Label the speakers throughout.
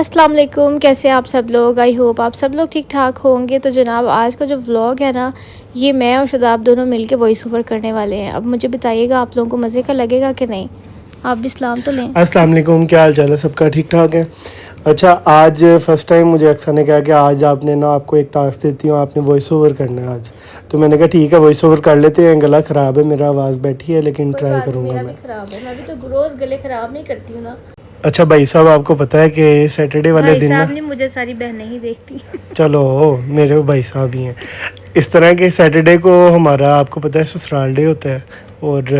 Speaker 1: अस्सलाम वालेकुम, कैसे आप सब लोग। आई होप आप सब लोग ठीक ठाक होंगे। तो जनाब आज का जो व्लॉग है ना, ये मैं और शदाब दोनों मिलके वॉइस ओवर करने वाले हैं। अब मुझे बताइएगा आप लोगों को मज़े का लगेगा कि नहीं। आप भी सलाम तो लें।
Speaker 2: अस्सलाम वालेकुम, क्या हाल चाल है सबका? ठीक ठाक है। अच्छा, आज फ़र्स्ट टाइम मुझे अक्सर ने कहा कि आज आपने ना आपको एक टास्क देती हूँ, आपने वॉइस ओवर करना है आज। तो मैंने कहा ठीक है, वॉइस ओवर कर लेते हैं। गला ख़राब है मेरा, आवाज़ बैठी है, लेकिन
Speaker 1: कोई
Speaker 2: ट्राई
Speaker 1: बात नहीं,
Speaker 2: करूँगा
Speaker 1: मेरा भी
Speaker 2: मैं।
Speaker 1: ख़राब है। मैं भी तो रोज़ गले ख़राब नहीं करती हूँ ना।
Speaker 2: अच्छा भाई साहब, आपको पता है कि सैटरडे वाले
Speaker 1: भाई
Speaker 2: दिन ना,
Speaker 1: साहब नहीं, मुझे सारी बहनें ही देखती।
Speaker 2: चलो मेरे वो भाई साहब ही हैं। इस तरह के सैटरडे को हमारा, आपको पता है, ससुराल डे होता है। और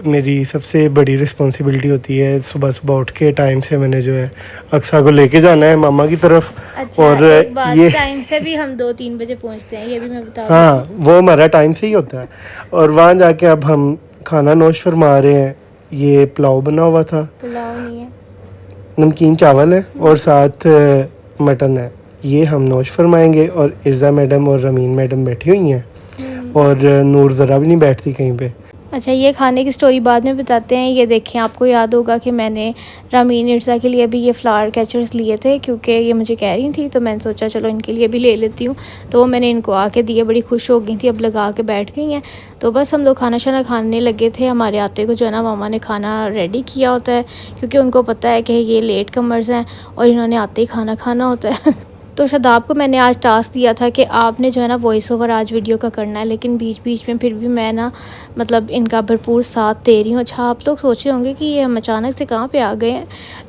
Speaker 2: मेरी सबसे बड़ी रिस्पॉन्सिबिलिटी होती है सुबह सुबह उठ के टाइम से मैंने जो है अक्सा को लेके जाना है मामा की तरफ।
Speaker 1: अच्छा,
Speaker 2: और
Speaker 1: एक बात,
Speaker 2: ये
Speaker 1: टाइम से भी हम 2-3 बजे पहुँचते हैं, ये भी मैं बता दूँ।
Speaker 2: हाँ, वो हमारा टाइम से ही होता है। और वहाँ जाके अब हम खाना नोश फरमा रहे हैं। ये पुलाव बना हुआ था,
Speaker 1: पुलाव नहीं है।
Speaker 2: नमकीन चावल है और साथ मटन है। ये हम नोश फरमाएंगे। और इर्ज़ा मैडम और रमीन मैडम बैठी हुई हैं और नूर ज़रा भी नहीं बैठती कहीं पे।
Speaker 1: अच्छा, ये खाने की स्टोरी बाद में बताते हैं। ये देखें, आपको याद होगा कि मैंने रामीन इर्ज़ा के लिए भी ये फ्लावर कैचर्स लिए थे, क्योंकि ये मुझे कह रही थी, तो मैंने सोचा चलो इनके लिए भी ले लेती हूँ। तो मैंने इनको आके दिए, बड़ी खुश हो गई थी, अब लगा के बैठ गई हैं। तो बस हम लोग खाना शाना खाने लगे थे। हमारे आते को जो है ना मामा ने खाना रेडी किया होता है, क्योंकि उनको पता है कि ये लेट कमर्स हैं और इन्होंने आते ही खाना खाना होता है। तो शादाब को मैंने आज टास्क दिया था कि आपने जो है ना वॉइस ओवर आज वीडियो का करना है, लेकिन बीच बीच में फिर भी मैं ना मतलब इनका भरपूर साथ दे रही हूँ। अच्छा, आप लोग सोच रहे होंगे कि ये हम अचानक से कहाँ पे आ गए हैं।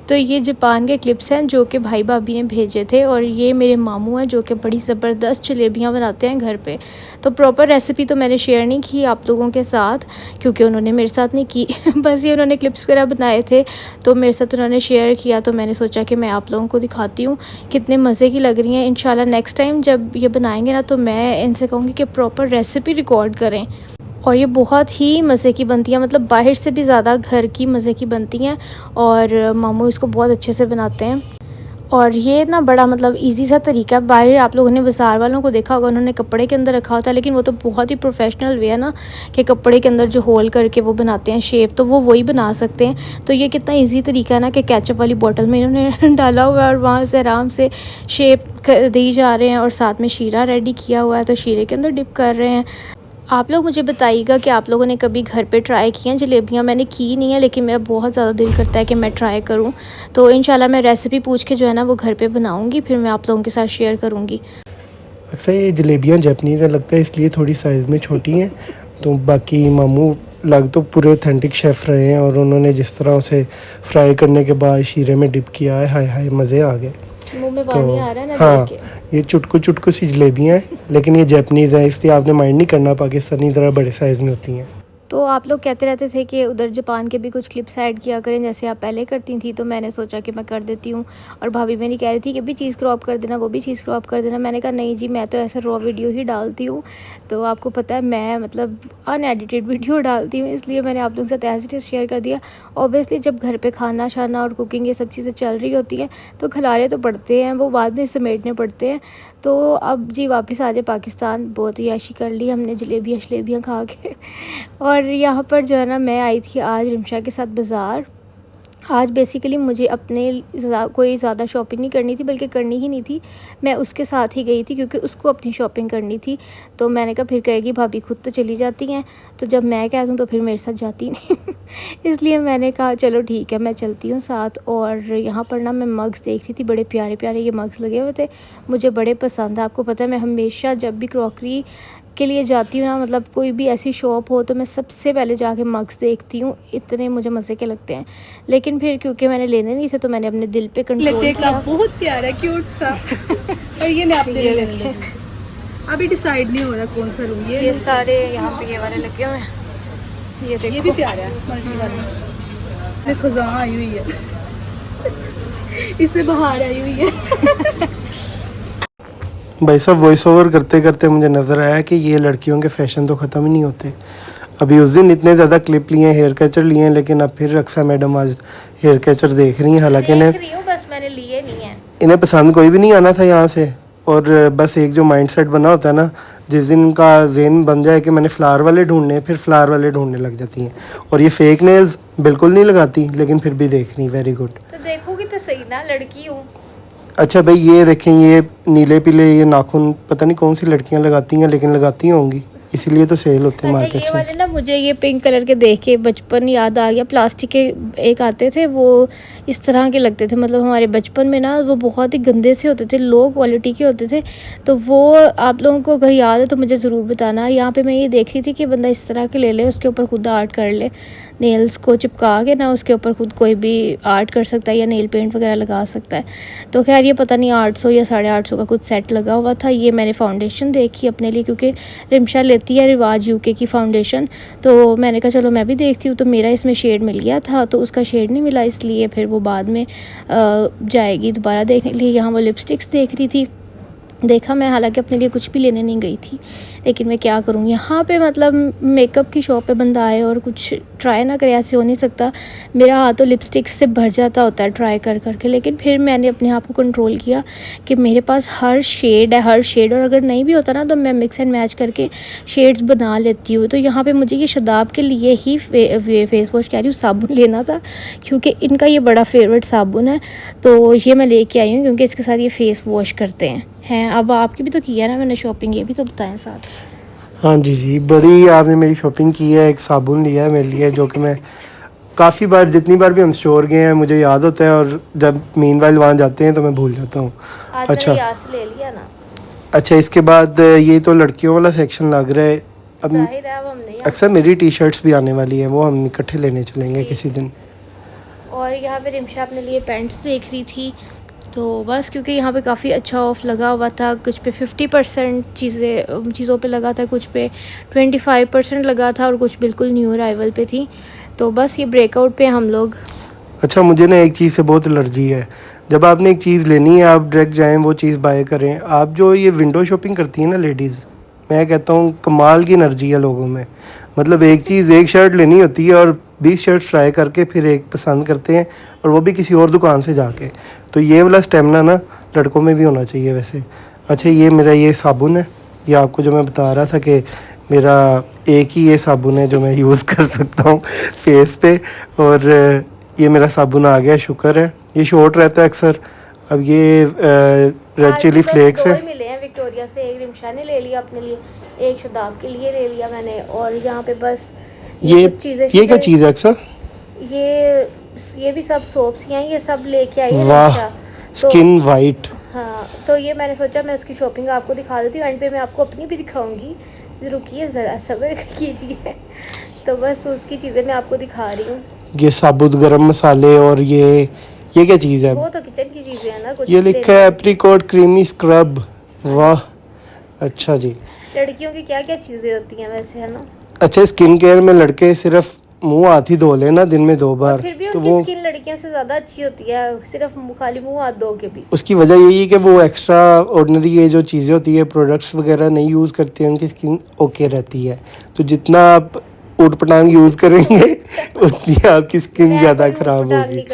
Speaker 1: तो ये जापान के क्लिप्स हैं जो कि भाई भाभी ने भेजे थे, और ये मेरे मामू हैं जो कि बड़ी ज़बरदस्त जलेबियाँ बनाते हैं घर पे। तो प्रॉपर रेसिपी तो मैंने शेयर नहीं की आप लोगों के साथ, क्योंकि उन्होंने मेरे साथ नहीं की। बस ये उन्होंने क्लिप्स वगैरह बनाए थे तो मेरे साथ उन्होंने शेयर किया, तो मैंने सोचा कि मैं आप लोगों को दिखाती हूँ कितने मज़े की लग रही हैं। इंशाल्लाह नेक्स्ट टाइम जब ये बनाएंगे ना, तो मैं इनसे कहूँगी कि प्रॉपर रेसिपी रिकॉर्ड करें। और ये बहुत ही मज़े की बनती है, मतलब बाहर से भी ज़्यादा घर की मज़े की बनती हैं। और मामू इसको बहुत अच्छे से बनाते हैं। और ये ना बड़ा मतलब इजी सा तरीका है। बाहर आप लोगों ने बाज़ार वालों को देखा होगा, उन्होंने कपड़े के अंदर रखा होता है, लेकिन वो तो बहुत ही प्रोफेशनल वे है ना कि कपड़े के अंदर जो होल करके वो बनाते हैं शेप, तो वो वही बना सकते हैं। तो ये कितना इजी तरीका है ना कि केचप वाली बोतल में इन्होंने डाला हुआ है और वहाँ से आराम से शेप दी जा रहे हैं, और साथ में शीरा रेडी किया हुआ है, तो शीरे के अंदर डिप कर रहे हैं। आप लोग मुझे बताइएगा कि आप लोगों ने कभी घर पे ट्राई की हैं जलेबियाँ। मैंने की नहीं है, लेकिन मेरा बहुत ज़्यादा दिल करता है कि मैं ट्राई करूं। तो इंशाल्लाह मैं रेसिपी पूछ के जो है ना वो घर पे बनाऊंगी, फिर मैं आप लोगों के साथ शेयर करूंगी।
Speaker 2: अक्सर ये जलेबियाँ जापानीज़ हैं लगता है, इसलिए थोड़ी साइज़ में छोटी हैं। तो बाकी मामू लग तो पूरे ऑथेंटिक शेफ़ रहे हैं, और उन्होंने जिस तरह उसे फ्राई करने के बाद शीरे में डिप किया है, हाय हाय मज़े आ गए।
Speaker 1: मुंह में
Speaker 2: तो
Speaker 1: पानी आ रहा है ना
Speaker 2: हाँ,
Speaker 1: देख के।
Speaker 2: ये चुटकू चुटकू सी जलेबियाँ हैं, लेकिन ये जापानीज़ हैं, इसलिए आपने माइंड नहीं करना, पाकिस्तानी तरह बड़े साइज़ में होती हैं।
Speaker 1: तो आप लोग कहते रहते थे कि उधर जापान के भी कुछ क्लिप्स ऐड किया करें जैसे आप पहले करती थी, तो मैंने सोचा कि मैं कर देती हूँ। और भाभी मेरी कह रही थी कि भी चीज़ क्रॉप कर देना, वो भी चीज़ क्रॉप कर देना। मैंने कहा नहीं जी, मैं तो ऐसे रॉ वीडियो ही डालती हूँ। तो आपको पता है मैं मतलब अनएडिटेड वीडियो डालती हूँ, इसलिए मैंने आप लोगों के साथ एज इट इज़ शेयर कर दिया। ऑब्वियसली जब घर पर खाना शाना और कुकिंग ये सब चीज़ें चल रही होती हैं तो खिलारे तो पड़ते हैं, वो बाद में समेटने पड़ते हैं। तो अब जी वापस आ जाए पाकिस्तान, बहुत याशी कर ली हमने जलेबियाँ खा के। और यहाँ पर जो है ना मैं आई थी आज रिमशा के साथ बाज़ार। आज बेसिकली मुझे अपने कोई ज़्यादा शॉपिंग नहीं करनी थी, बल्कि करनी ही नहीं थी। मैं उसके साथ ही गई थी क्योंकि उसको अपनी शॉपिंग करनी थी। तो मैंने कहा फिर कहेगी भाभी खुद तो चली जाती हैं, तो जब मैं कह दूँ तो फिर मेरे साथ जाती नहीं। इसलिए मैंने कहा चलो ठीक है, मैं चलती हूँ साथ। और यहाँ पर ना मैं मग्स देख रही थी, बड़े प्यारे प्यारे ये मग्स लगे हुए थे, मुझे बड़े पसंद है। आपको पता है मैं हमेशा जब भी क्रॉकरी के लिए जाती हूँ ना, मतलब कोई भी ऐसी शॉप हो, तो मैं सबसे पहले जाके मग्स देखती हूँ, इतने मुझे मज़े के लगते हैं। लेकिन फिर क्योंकि मैंने लेने नहीं थे तो मैंने अपने दिल पे कंट्रोल किया।
Speaker 3: बहुत प्यारा क्यूट सा। और ये मैं अपने लिए ले लूँगी। अभी डिसाइड नहीं हो रहा कौन सा लूँ।
Speaker 1: ये सारे यहाँ पे ये वाले लगे हुए हैं, ये देखो।
Speaker 3: ये भी प्यारा है, मल्टी वाला। मैं खजां आई हुई है। इससे बाहर आई हुई है।
Speaker 2: भाई साहब, वॉइस ओवर करते करते मुझे नज़र आया कि ये लड़कियों के फ़ैशन तो ख़त्म ही नहीं होते। अभी उस दिन इतने ज़्यादा क्लिप लिए हैं, हेयर कैचर लिए हैं, लेकिन अब फिर रक्षा मैडम आज हेयर कैचर देख रही हैं। हालांकि
Speaker 1: बस मैंने लिए नहीं है।
Speaker 2: इन्हें पसंद कोई भी नहीं आना था यहाँ से। और बस एक जो माइंडसेट बना होता है ना, जिस दिन इनका ज़हन बन जाए कि मैंने फ़्लावर वाले ढूंढने हैं, फिर फ़्लावर वाले ढूंढने लग जाती हैं। और ये फेक नेल्स बिल्कुल नहीं लगाती, लेकिन फिर भी देख रही। Very good.
Speaker 1: तो देखोगी तो सही ना, लड़की हूँ।
Speaker 2: अच्छा भाई, ये देखें, ये नीले पीले ये नाखून पता नहीं कौन सी लड़कियां लगाती हैं, लेकिन लगाती होंगी, इसीलिए तो सेल होते हैं
Speaker 1: अच्छा,
Speaker 2: मार्केट
Speaker 1: ये
Speaker 2: में।
Speaker 1: वाले ना मुझे ये पिंक कलर के देख के बचपन याद आ गया। प्लास्टिक के एक आते थे, वो इस तरह के लगते थे, मतलब हमारे बचपन में ना वो बहुत ही गंदे से होते थे, लो क्वालिटी के होते थे। तो वो आप लोगों को अगर याद है तो मुझे ज़रूर बताना। यहाँ पे मैं ये देख रही थी कि बंदा इस तरह के ले ले, उसके ऊपर खुद आर्ट कर ले, नेल्स को चिपका के ना उसके ऊपर खुद कोई भी आर्ट कर सकता है या नेल पेंट वगैरह लगा सकता है। तो खैर ये पता नहीं 800 या 850 का कुछ सेट लगा हुआ था। ये मैंने फाउंडेशन देखी अपने लिए, क्योंकि रिमशा लेती है रिवाज यूके की फाउंडेशन, तो मैंने कहा चलो मैं भी देखती हूँ। तो मेरा इसमें शेड मिल गया था, तो उसका शेड नहीं मिला, इसलिए फिर वो बाद में जाएगी दोबारा देखने के लिए। यहाँ वो लिपस्टिक्स देख रही थी, देखा मैं, हालांकि अपने लिए कुछ भी लेने नहीं गई थी, लेकिन मैं क्या करूँ, यहाँ पे मतलब मेकअप की शॉप पे बंदा आए और कुछ ट्राई ना करे, ऐसे हो नहीं सकता। मेरा हाथ तो लिपस्टिक्स से भर जाता होता है ट्राई कर करके, लेकिन फिर मैंने अपने आप को कंट्रोल किया कि मेरे पास हर शेड है, हर शेड, और अगर नहीं भी होता ना तो मैं मिक्स एंड मैच करके शेड्स बना लेती हूँ। तो यहाँ पर मुझे ये शदाब के लिए ही फेस वॉश कह रही हूँ, साबुन लेना था, क्योंकि इनका ये बड़ा फेवरेट साबुन है, तो ये मैं लेके आई हूँ क्योंकि इसके साथ ये फेस वॉश करते हैं। अब आपकी भी तो किया ना मैंने शॉपिंग, ये भी तो बताएं साथ।
Speaker 2: हाँ जी जी, बड़ी आपने मेरी शॉपिंग की है। एक साबुन लिया है मेरे लिए, जो कि मैं काफ़ी बार, जितनी बार भी हम स्टोर गए हैं मुझे याद होता है, और जब मीनवाइल वहाँ जाते हैं तो मैं भूल जाता हूँ।
Speaker 1: आज
Speaker 2: अच्छा
Speaker 1: मैंने याद से ले लिया ना।
Speaker 2: अच्छा, इसके बाद ये तो लड़कियों वाला सेक्शन लग रहा है। अब
Speaker 1: जाहिर है अब हम नहीं
Speaker 2: अक्सर मेरी टी शर्ट्स भी आने वाली है, वो हम इकट्ठे लेने चलेंगे किसी दिन।
Speaker 1: और यहाँ पे रिमशा अपने लिए पैंट्स देख रही थी, तो बस क्योंकि यहाँ पे काफ़ी अच्छा ऑफ लगा हुआ था, कुछ पे 50% चीज़ों पे लगा था, कुछ पे 25% लगा था, और कुछ बिल्कुल न्यू अराइवल पे थी। तो बस ये ब्रेकआउट पे हम लोग।
Speaker 2: अच्छा, मुझे ना एक चीज़ से बहुत एलर्जी है। जब आपने एक चीज़ लेनी है आप डायरेक्ट जाएं वो चीज़ बाय करें। आप जो ये विंडो शॉपिंग करती हैं ना लेडीज़, मैं कहता हूँ कमाल की एनर्जी है लोगों में। मतलब एक चीज़, एक शर्ट लेनी होती है और 20 शर्ट ट्राई करके फिर एक पसंद करते हैं, और वो भी किसी और दुकान से जाके। तो ये वाला स्टेमिना ना लड़कों में भी होना चाहिए वैसे। अच्छा, ये मेरा ये साबुन है, ये आपको जो मैं बता रहा था कि मेरा एक ही ये साबुन है जो मैं यूज़ कर सकता हूँ फेस पे। और ये मेरा साबुन आ गया, शुक्र है। ये शॉर्ट रहता है अक्सर। अब ये रेड चिली फ्लेक्स है।
Speaker 1: मिले हैं विक्टोरिया से, एक रिमशा ने ले लिया अपने लिए, एक शदाब के लिए ले लिया मैंने। और यहाँ पे बस
Speaker 2: ये
Speaker 1: चीज़ें,
Speaker 2: ये क्या चीज़ है अक्सर?
Speaker 1: ये भी सब सोप्स हैं, ये सब लेके आई है
Speaker 2: वाह,
Speaker 1: रिमशा।
Speaker 2: Skin white.
Speaker 1: हाँ, तो ये मैंने सोचा मैं उसकी शॉपिंग आपको दिखा देती हूँ, एंड पे मैं आपको अपनी भी दिखाऊंगी, रुकिए ज़रा सब्र कीजिए। तो बस उसकी चीज़ें मैं आपको दिखा रही हूँ।
Speaker 2: ये साबुत गरम मसाले, और ये क्या चीज़ है?
Speaker 1: वो तो किचन की चीज़ें हैं ना, कुछ
Speaker 2: ये लिखा है एप्रिकॉट क्रीमी स्क्रब। वाह, अच्छा जी।
Speaker 1: लड़कियों की क्या क्या चीज़ें होती हैं वैसे, है ना।
Speaker 2: अच्छा, स्किन केयर में लड़के सिर्फ मुंह हाथ ही धो लेना दिन में 2 बार,
Speaker 1: फिर भी
Speaker 2: तो
Speaker 1: उनकी
Speaker 2: वो
Speaker 1: स्किन लड़कियों से ज़्यादा अच्छी होती है, सिर्फ खाली मुंह हाथ धो के भी।
Speaker 2: उसकी वजह यही है कि वो एक्स्ट्रा ऑर्डिनरी ये जो चीज़ें होती है, प्रोडक्ट्स वगैरह नहीं यूज़ करती हैं, उनकी स्किन ओके रहती है। तो जितना आप ऊट पटांग यूज़ करेंगे उतनी आपकी स्किन ज़्यादा ख़राब होगी।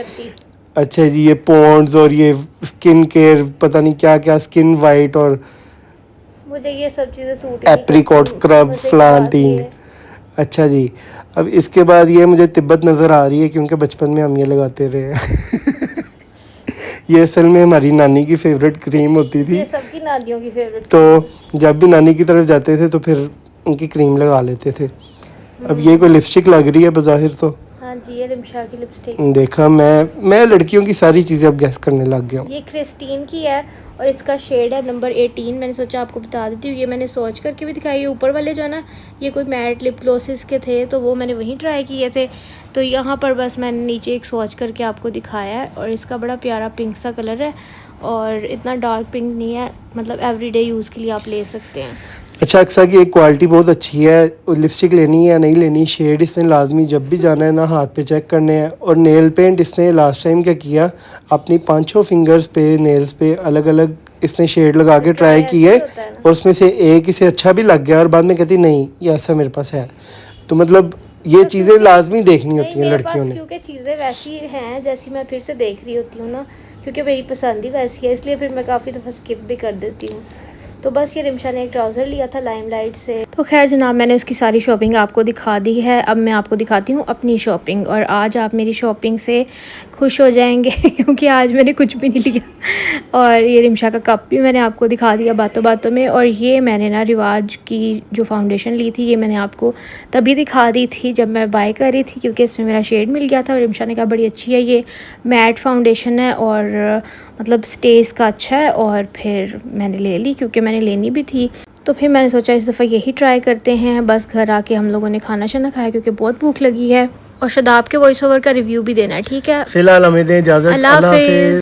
Speaker 2: अच्छा जी, ये पॉन्ड्स और ये स्किन केयर पता नहीं क्या क्या, स्किन वाइट, और
Speaker 1: मुझे ये सब चीज़ें सूट
Speaker 2: एप्रिकॉट स्क्रब, फ्लांटिंग। अच्छा जी, अब इसके बाद ये मुझे तिब्बत नज़र आ रही है, क्योंकि बचपन में हम ये लगाते रहे हैं। ये असल में हमारी नानी की फेवरेट क्रीम होती थी।
Speaker 1: ये सबकी नानियों की फेवरेट।
Speaker 2: तो जब भी नानी की तरफ जाते थे तो फिर उनकी क्रीम लगा लेते थे। अब ये कोई लिपस्टिक लग रही है बज़ाहिर तो।
Speaker 1: हाँ जी, ये रिमशा की लिपस्टिक।
Speaker 2: देखा, मैं लड़कियों की सारी चीज़ें अब गैस करने लग गया हूँ।
Speaker 1: ये क्रिस्टीन की है और इसका शेड है नंबर 18। मैंने सोचा आपको बता देती हूँ। ये मैंने सोच करके भी दिखाई है। ऊपर वाले जो है ना, ये कोई मैट लिप ग्लॉसेस के थे, तो वो मैंने वहीं ट्राई किए थे। तो यहाँ पर बस मैंने नीचे एक सोच करके आपको दिखाया है, और इसका बड़ा प्यारा पिंक सा कलर है, और इतना डार्क पिंक नहीं है, मतलब एवरीडे यूज़ के लिए आप ले सकते हैं।
Speaker 2: अच्छा, अक्सर की एक क्वालिटी बहुत अच्छी है। लिपस्टिक लेनी है या नहीं लेनी, शेड इसने लाजमी जब भी जाना है ना हाथ पे चेक करने हैं। और नेल पेंट इसने लास्ट टाइम क्या किया, अपनी 5 फिंगर्स पे नेल्स पे अलग अलग इसने शेड लगा के ट्राई की है, और उसमें से एक इसे अच्छा भी लग गया, और बाद में कहती नहीं ये ऐसा मेरे पास है। तो मतलब ये चीज़ें लाजमी देखनी होती हैं लड़कियों ने,
Speaker 1: क्योंकि चीज़ें वैसी हैं जैसी मैं फिर से देख रही होती हूँ ना, क्योंकि मेरी पसंद ही वैसी है, इसलिए फिर मैं काफ़ी दफ़ा स्किप भी कर देती हूँ। तो बस ये रिमशा ने एक ट्राउज़र लिया था लाइमलाइट से। तो खैर जनाब, मैंने उसकी सारी शॉपिंग आपको दिखा दी है। अब मैं आपको दिखाती हूँ अपनी शॉपिंग, और आज आप मेरी शॉपिंग से खुश हो जाएंगे क्योंकि आज मैंने कुछ भी नहीं लिया। और ये रिमशा का कप भी मैंने आपको दिखा दिया बातों बातों में। और ये मैंने ना रिवाज की जो फाउंडेशन ली थी, ये मैंने आपको तभी दिखा दी थी जब मैं बाय कर रही थी, क्योंकि इसमें मेरा शेड मिल गया था। और रिमशा ने कहा बड़ी अच्छी है, ये मैट फाउंडेशन है और मतलब स्टेज का अच्छा है। और फिर मैंने ले ली क्योंकि मैंने लेनी भी थी। तो फिर मैंने सोचा इस दफ़ा यही ट्राई करते हैं। बस घर आके हम लोगों ने खाना शाना खाया क्योंकि बहुत भूख लगी है। और शदाब के वॉइस ओवर का रिव्यू भी देना है, ठीक है?
Speaker 2: फिलहाल हमें दें इजाज़त।
Speaker 1: अल्लाह हाफ़िज़।